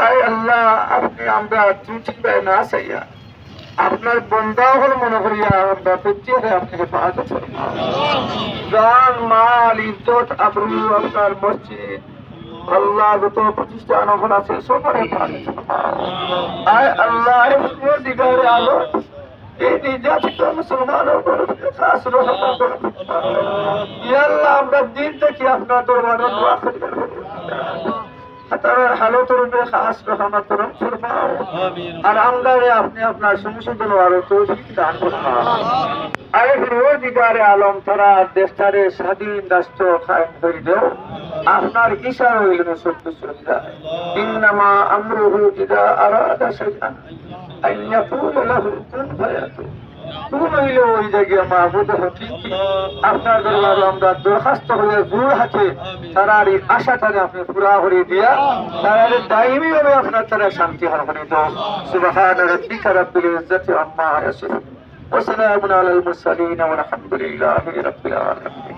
আয় আল্লাহ, আপনি আমরা ত্রুটি পাই না চাইয়া আপনার বন্ধা হল মনে করিয়া আমরা প্রত্যেকে আপনাকে হেফাজত ফরমাও। জান মাল ইজ্জত আবরু আপনার মসজিদ আল্লাহ যত প্রতিষ্ঠান ওখানে আছে সবার হেফাজত ফরমাও। আয় আল্লাহ, দিগারে আলো এই নির্যাতিত মুসলমানের উপর খাস রহমত করুন। ইয়া আল্লাহ, আমরা দিন থেকে আপনার দরবারে দোয়া করি তার হালতের উপরে খাস রহমত করুন ফরমাও। আর আমদারে আপনি আপনার সংশোধন আরো তৌফিক দান ফরমাও। আরে দিগারে আলম তারা দেশটারে স্বাধীন রাষ্ট্র কায়েম করে দেও। আপনার ইশারা হইল সব কিছু হয়ে যায়। ইন্নামা আমরুহু ইযা আরাদা শাইআন আন ইয়াকুলা লাহু কুন ফায়াকুন। কোন হইল ওই জায়গায় মাহবুব হকিকি আপনার দরবারে আমরা দরখাস্ত করে জোর হাতে তারার এই আশাটাকে আপনি পুরা করে দিয়া তারার দাইমি হবে আপনার তারা শান্তি হার করে দাও। সুবহান রাব্বিকা রাব্বিল ইজ্জাতি আম্মা ইয়াসিফুন ওয়া সালামুন আলাল মুরসালিন ওয়া আলহামদুলিল্লাহি রাব্বিল আলামিন।